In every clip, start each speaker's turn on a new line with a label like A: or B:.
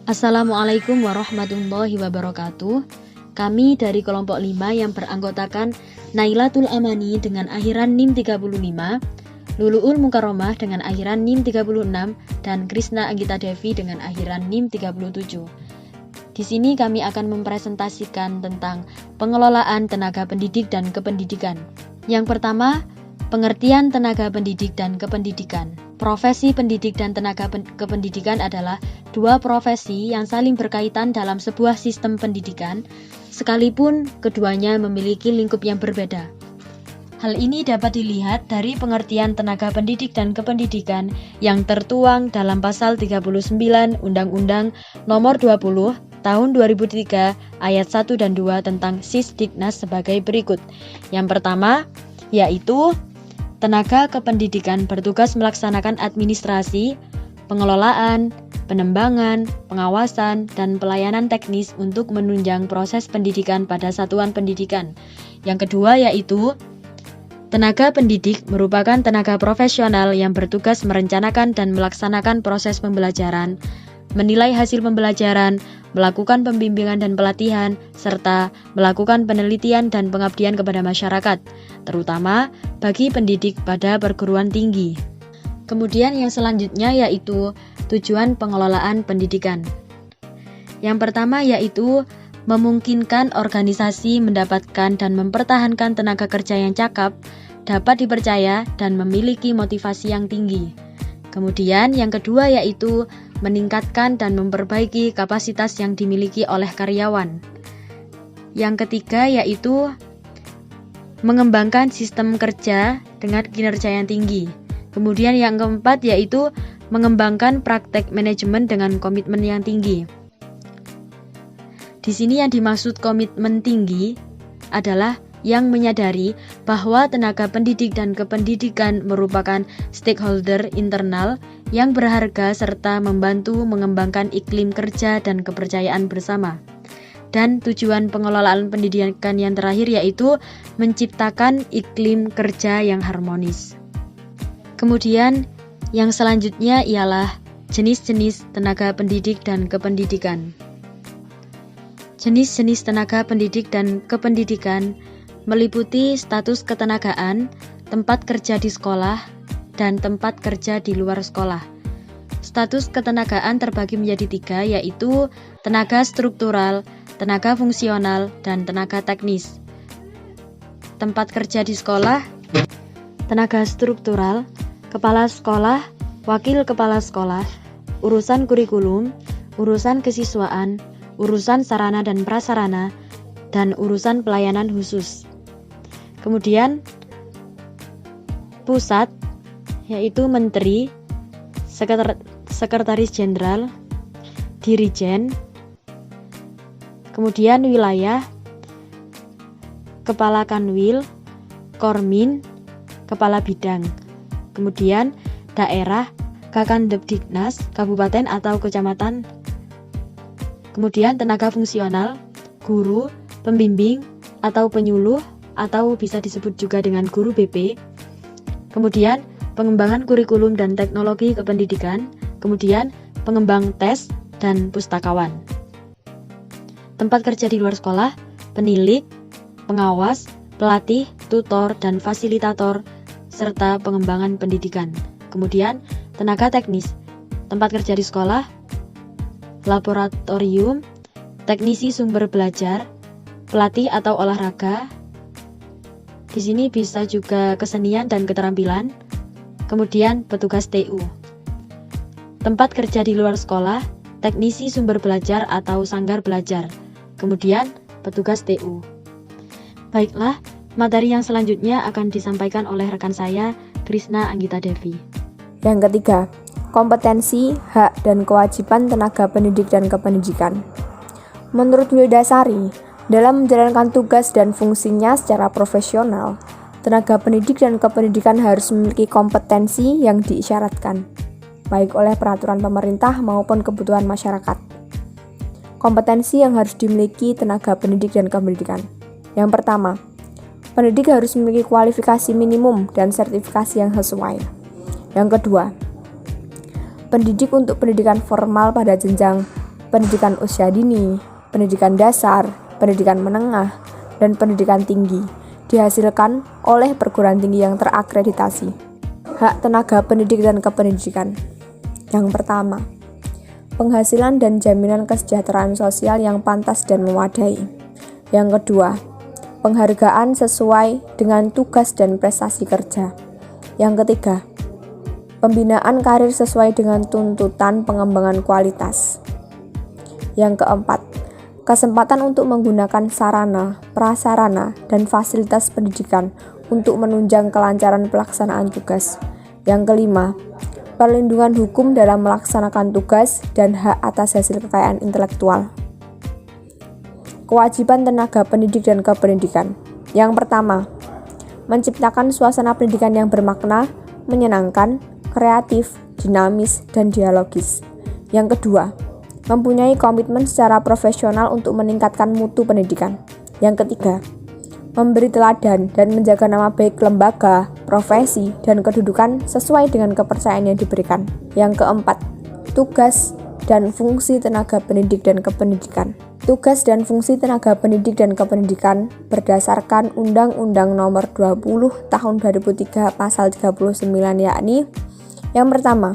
A: Assalamualaikum warahmatullahi wabarakatuh. Kami dari kelompok 5 yang beranggotakan Nailatul Amani dengan akhiran NIM 35, Luluul Mukarromah dengan akhiran NIM 36, dan Krisna Anggita Devi dengan akhiran NIM 37. Di sini kami akan mempresentasikan tentang pengelolaan tenaga pendidik dan kependidikan. Yang pertama, pengertian tenaga pendidik dan kependidikan. Profesi pendidik dan tenaga kependidikan adalah dua profesi yang saling berkaitan dalam sebuah sistem pendidikan, sekalipun keduanya memiliki lingkup yang berbeda. Hal ini dapat dilihat dari pengertian tenaga pendidik dan kependidikan yang tertuang dalam pasal 39 Undang-Undang Nomor 20 Tahun 2003 Ayat 1 dan 2 tentang Sisdiknas sebagai berikut. Yang pertama, yaitu tenaga kependidikan bertugas melaksanakan administrasi, pengelolaan, penembangan, pengawasan, dan pelayanan teknis untuk menunjang proses pendidikan pada satuan pendidikan. Yang kedua yaitu tenaga pendidik merupakan tenaga profesional yang bertugas merencanakan dan melaksanakan proses pembelajaran, menilai hasil pembelajaran, melakukan pembimbingan dan pelatihan, serta melakukan penelitian dan pengabdian kepada masyarakat, terutama bagi pendidik pada perguruan tinggi. Kemudian yang selanjutnya yaitu tujuan pengelolaan pendidikan. Yang pertama yaitu memungkinkan organisasi mendapatkan dan mempertahankan tenaga kerja yang cakap, dapat dipercaya, dan memiliki motivasi yang tinggi. Kemudian yang kedua yaitu meningkatkan dan memperbaiki kapasitas yang dimiliki oleh karyawan. Yang ketiga yaitu mengembangkan sistem kerja dengan kinerja yang tinggi. Kemudian yang keempat yaitu mengembangkan praktek manajemen dengan komitmen yang tinggi. Di sini yang dimaksud komitmen tinggi adalah yang menyadari bahwa tenaga pendidik dan kependidikan merupakan stakeholder internal yang berharga serta membantu mengembangkan iklim kerja dan kepercayaan bersama. Dan tujuan pengelolaan pendidikan yang terakhir yaitu menciptakan iklim kerja yang harmonis. Kemudian yang selanjutnya ialah jenis-jenis tenaga pendidik dan kependidikan. Jenis-jenis tenaga pendidik dan kependidikan meliputi status ketenagaan, tempat kerja di sekolah, dan tempat kerja di luar sekolah. Status ketenagaan terbagi menjadi 3, yaitu tenaga struktural, tenaga fungsional, dan tenaga teknis. Tempat kerja di sekolah, tenaga struktural, kepala sekolah, wakil kepala sekolah, urusan kurikulum, urusan kesiswaan, urusan sarana dan prasarana, dan urusan pelayanan khusus. Kemudian pusat yaitu menteri, sekretaris jenderal, dirijen. Kemudian wilayah, kepala kanwil, kormin, kepala bidang. Kemudian daerah, kakandebdiknas, kabupaten atau kecamatan. Kemudian tenaga fungsional, guru, pembimbing atau penyuluh, atau bisa disebut juga dengan guru BP. Kemudian pengembangan kurikulum dan teknologi kependidikan. Kemudian pengembang tes dan pustakawan. Tempat kerja di luar sekolah, penilik, pengawas, pelatih, tutor, dan fasilitator, serta pengembangan pendidikan. Kemudian tenaga teknis, tempat kerja di sekolah, laboratorium, teknisi sumber belajar, pelatih atau olahraga. Di sini bisa juga kesenian dan keterampilan. Kemudian petugas TU. Tempat kerja di luar sekolah, teknisi sumber belajar atau sanggar belajar. Kemudian petugas TU. Baiklah, materi yang selanjutnya akan disampaikan oleh rekan saya, Krisna Anggita Devi.
B: Yang ketiga, kompetensi, hak, dan kewajiban tenaga pendidik dan kependidikan. Menurut Wildasari, dalam menjalankan tugas dan fungsinya secara profesional, tenaga pendidik dan kependidikan harus memiliki kompetensi yang diisyaratkan, baik oleh peraturan pemerintah maupun kebutuhan masyarakat. Kompetensi yang harus dimiliki tenaga pendidik dan kependidikan. Yang pertama, pendidik harus memiliki kualifikasi minimum dan sertifikasi yang sesuai. Yang kedua, pendidik untuk pendidikan formal pada jenjang pendidikan usia dini, pendidikan dasar, pendidikan menengah, dan pendidikan tinggi dihasilkan oleh perguruan tinggi yang terakreditasi. Hak tenaga pendidik dan kependidikan. Yang pertama, penghasilan dan jaminan kesejahteraan sosial yang pantas dan memadai. Yang kedua, penghargaan sesuai dengan tugas dan prestasi kerja. Yang ketiga, pembinaan karir sesuai dengan tuntutan pengembangan kualitas. Yang keempat, kesempatan untuk menggunakan sarana, prasarana, dan fasilitas pendidikan untuk menunjang kelancaran pelaksanaan tugas. Yang kelima, perlindungan hukum dalam melaksanakan tugas dan hak atas hasil kekayaan intelektual. Kewajiban tenaga pendidik dan kependidikan. Yang pertama, menciptakan suasana pendidikan yang bermakna, menyenangkan, kreatif, dinamis, dan dialogis. Yang kedua, mempunyai komitmen secara profesional untuk meningkatkan mutu pendidikan. Yang ketiga, memberi teladan dan menjaga nama baik lembaga, profesi, dan kedudukan sesuai dengan kepercayaan yang diberikan. Yang keempat, tugas dan fungsi tenaga pendidik dan kependidikan. Tugas dan fungsi tenaga pendidik dan kependidikan berdasarkan Undang-Undang Nomor 20 Tahun 2003 Pasal 39, yakni yang pertama,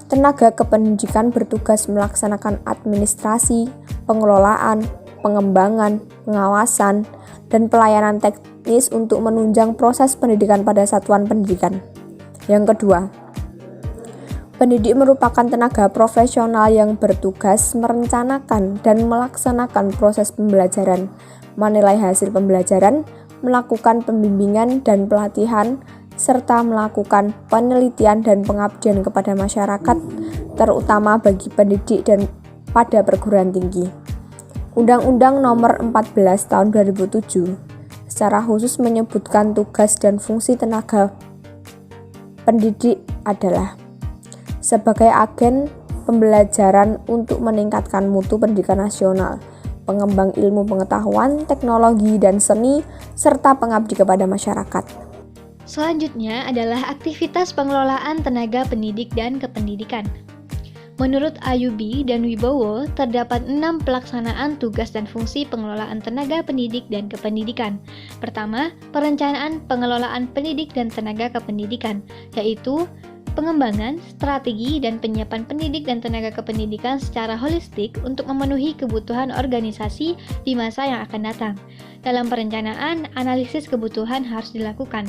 B: tenaga kependidikan bertugas melaksanakan administrasi, pengelolaan, pengembangan, pengawasan, dan pelayanan teknis untuk menunjang proses pendidikan pada satuan pendidikan. Yang kedua, pendidik merupakan tenaga profesional yang bertugas merencanakan dan melaksanakan proses pembelajaran, menilai hasil pembelajaran, melakukan pembimbingan dan pelatihan, serta melakukan penelitian dan pengabdian kepada masyarakat, terutama bagi pendidik dan pada perguruan tinggi. Undang-Undang Nomor 14 Tahun 2007 secara khusus menyebutkan tugas dan fungsi tenaga pendidik adalah sebagai agen pembelajaran untuk meningkatkan mutu pendidikan nasional, pengembang ilmu pengetahuan, teknologi, dan seni, serta pengabdi kepada masyarakat.
C: Selanjutnya adalah aktivitas pengelolaan tenaga pendidik dan kependidikan. Menurut Ayubi dan Wibowo, terdapat 6 pelaksanaan tugas dan fungsi pengelolaan tenaga pendidik dan kependidikan. Pertama, perencanaan pengelolaan pendidik dan tenaga kependidikan, yaitu pengembangan, strategi, dan penyiapan pendidik dan tenaga kependidikan secara holistik untuk memenuhi kebutuhan organisasi di masa yang akan datang. Dalam perencanaan, analisis kebutuhan harus dilakukan.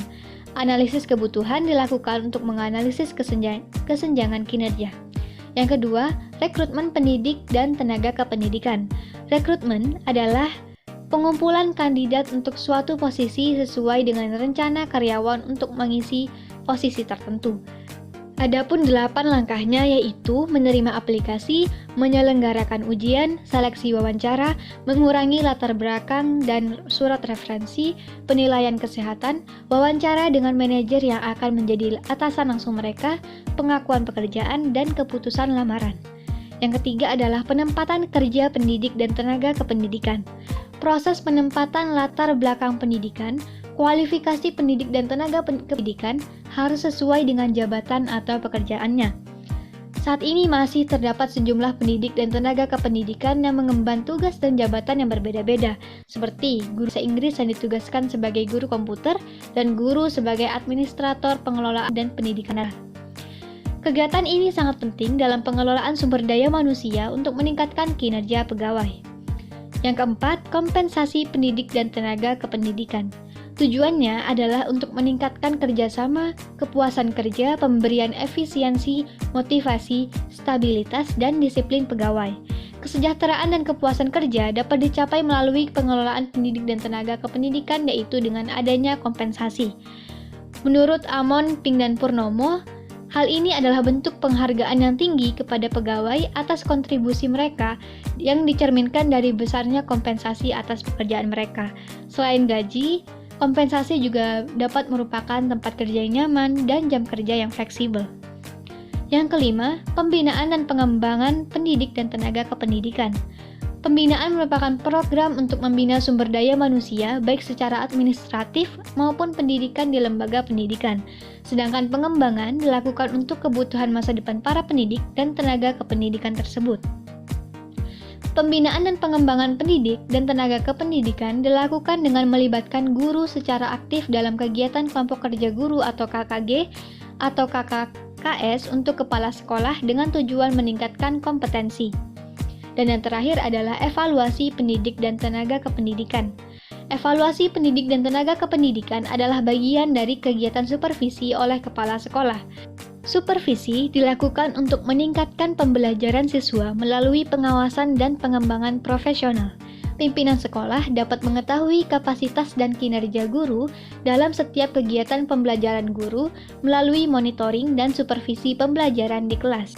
C: Analisis kebutuhan dilakukan untuk menganalisis kesenjangan kinerja. Yang kedua, rekrutmen pendidik dan tenaga kependidikan. Rekrutmen adalah pengumpulan kandidat untuk suatu posisi sesuai dengan rencana karyawan untuk mengisi posisi tertentu. Adapun 8 langkahnya yaitu menerima aplikasi, menyelenggarakan ujian, seleksi wawancara, mengurangi latar belakang dan surat referensi, penilaian kesehatan, wawancara dengan manajer yang akan menjadi atasan langsung mereka, pengakuan pekerjaan, dan keputusan lamaran. Yang ketiga adalah penempatan kerja pendidik dan tenaga kependidikan. Proses penempatan latar belakang pendidikan, kualifikasi pendidik dan tenaga pendidikan harus sesuai dengan jabatan atau pekerjaannya. Saat ini masih terdapat sejumlah pendidik dan tenaga kependidikan yang mengemban tugas dan jabatan yang berbeda-beda, seperti guru bahasa Inggris yang ditugaskan sebagai guru komputer dan guru sebagai administrator pengelolaan dan pendidikan. Kegiatan ini sangat penting dalam pengelolaan sumber daya manusia untuk meningkatkan kinerja pegawai. Yang keempat, kompensasi pendidik dan tenaga kependidikan. Tujuannya adalah untuk meningkatkan kerjasama, kepuasan kerja, pemberian efisiensi, motivasi, stabilitas, dan disiplin pegawai. Kesejahteraan dan kepuasan kerja dapat dicapai melalui pengelolaan pendidik dan tenaga kependidikan, yaitu dengan adanya kompensasi. Menurut Amon, Ping, dan Purnomo, hal ini adalah bentuk penghargaan yang tinggi kepada pegawai atas kontribusi mereka yang dicerminkan dari besarnya kompensasi atas pekerjaan mereka. Selain gaji, kompensasi juga dapat merupakan tempat kerja yang nyaman dan jam kerja yang fleksibel. Yang kelima, pembinaan dan pengembangan pendidik dan tenaga kependidikan. Pembinaan merupakan program untuk membina sumber daya manusia baik secara administratif maupun pendidikan di lembaga pendidikan. Sedangkan pengembangan dilakukan untuk kebutuhan masa depan para pendidik dan tenaga kependidikan tersebut. Pembinaan dan pengembangan pendidik dan tenaga kependidikan dilakukan dengan melibatkan guru secara aktif dalam kegiatan kelompok kerja guru atau KKG atau KKKS untuk kepala sekolah dengan tujuan meningkatkan kompetensi. Dan yang terakhir adalah evaluasi pendidik dan tenaga kependidikan. Evaluasi pendidik dan tenaga kependidikan adalah bagian dari kegiatan supervisi oleh kepala sekolah. Supervisi dilakukan untuk meningkatkan pembelajaran siswa melalui pengawasan dan pengembangan profesional. Pimpinan sekolah dapat mengetahui kapasitas dan kinerja guru dalam setiap kegiatan pembelajaran guru melalui monitoring dan supervisi pembelajaran di kelas.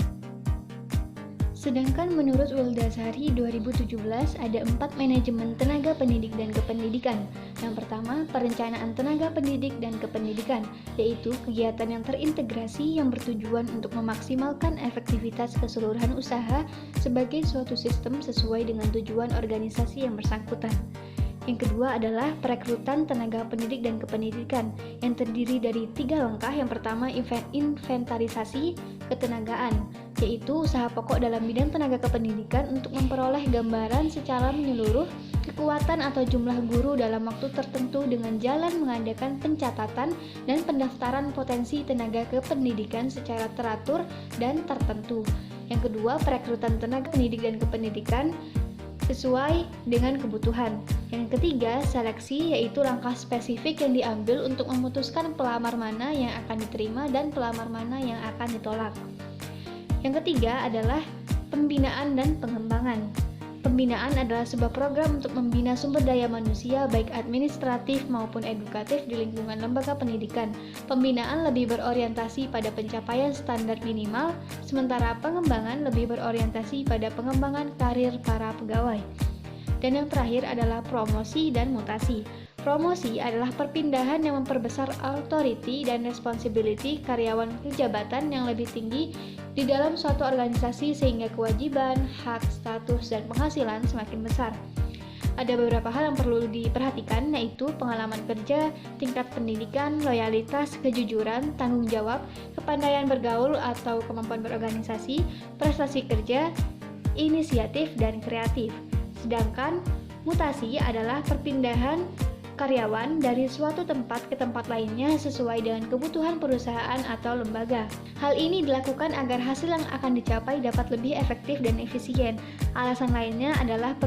C: Sedangkan menurut Wuldasari 2017 ada 4 manajemen tenaga pendidik dan kependidikan. Yang pertama, perencanaan tenaga pendidik dan kependidikan, yaitu kegiatan yang terintegrasi yang bertujuan untuk memaksimalkan efektivitas keseluruhan usaha sebagai suatu sistem sesuai dengan tujuan organisasi yang bersangkutan. Yang kedua adalah perekrutan tenaga pendidik dan kependidikan yang terdiri dari 3 langkah. Yang pertama, inventarisasi ketenagaan, yaitu usaha pokok dalam bidang tenaga kependidikan untuk memperoleh gambaran secara menyeluruh kekuatan atau jumlah guru dalam waktu tertentu dengan jalan mengadakan pencatatan dan pendaftaran potensi tenaga kependidikan secara teratur dan tertentu. Yang kedua, perekrutan tenaga pendidik dan kependidikan sesuai dengan kebutuhan. Yang ketiga, seleksi, yaitu langkah spesifik yang diambil untuk memutuskan pelamar mana yang akan diterima dan pelamar mana yang akan ditolak. Yang ketiga adalah pembinaan dan pengembangan. Pembinaan adalah sebuah program untuk membina sumber daya manusia baik administratif maupun edukatif di lingkungan lembaga pendidikan. Pembinaan lebih berorientasi pada pencapaian standar minimal, sementara pengembangan lebih berorientasi pada pengembangan karir para pegawai. Dan yang terakhir adalah promosi dan mutasi. Promosi adalah perpindahan yang memperbesar authority dan responsibility karyawan ke jabatan yang lebih tinggi di dalam suatu organisasi sehingga kewajiban, hak, status, dan penghasilan semakin besar. Ada beberapa hal yang perlu diperhatikan, yaitu pengalaman kerja, tingkat pendidikan, loyalitas, kejujuran, tanggung jawab, kepandaian bergaul atau kemampuan berorganisasi, prestasi kerja, inisiatif, dan kreatif. Sedangkan mutasi adalah perpindahan karyawan dari suatu tempat ke tempat lainnya sesuai dengan kebutuhan perusahaan atau lembaga. Hal ini dilakukan agar hasil yang akan dicapai dapat lebih efektif dan efisien. Alasan lainnya adalah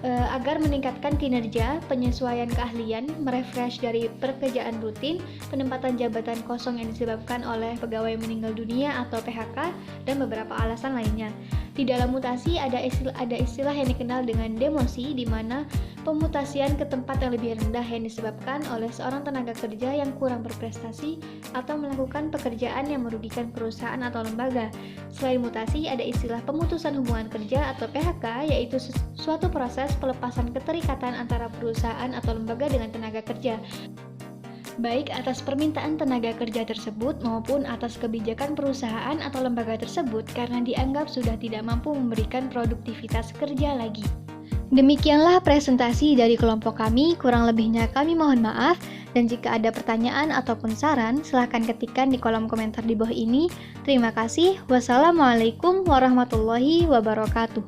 C: agar meningkatkan kinerja, penyesuaian keahlian, merefresh dari pekerjaan rutin, penempatan jabatan kosong yang disebabkan oleh pegawai meninggal dunia atau PHK, dan beberapa alasan lainnya. Di dalam mutasi ada istilah yang dikenal dengan demosi, di mana pemutasian ke tempat yang lebih rendah yang disebabkan oleh seorang tenaga kerja yang kurang berprestasi atau melakukan pekerjaan yang merugikan perusahaan atau lembaga. Selain mutasi, ada istilah pemutusan hubungan kerja atau PHK, yaitu suatu proses pelepasan keterikatan antara perusahaan atau lembaga dengan tenaga kerja, baik atas permintaan tenaga kerja tersebut maupun atas kebijakan perusahaan atau lembaga tersebut karena dianggap sudah tidak mampu memberikan produktivitas kerja lagi. Demikianlah presentasi dari kelompok kami, kurang lebihnya kami mohon maaf, dan jika ada pertanyaan ataupun saran, silahkan ketikkan di kolom komentar di bawah ini. Terima kasih. Wassalamualaikum warahmatullahi wabarakatuh.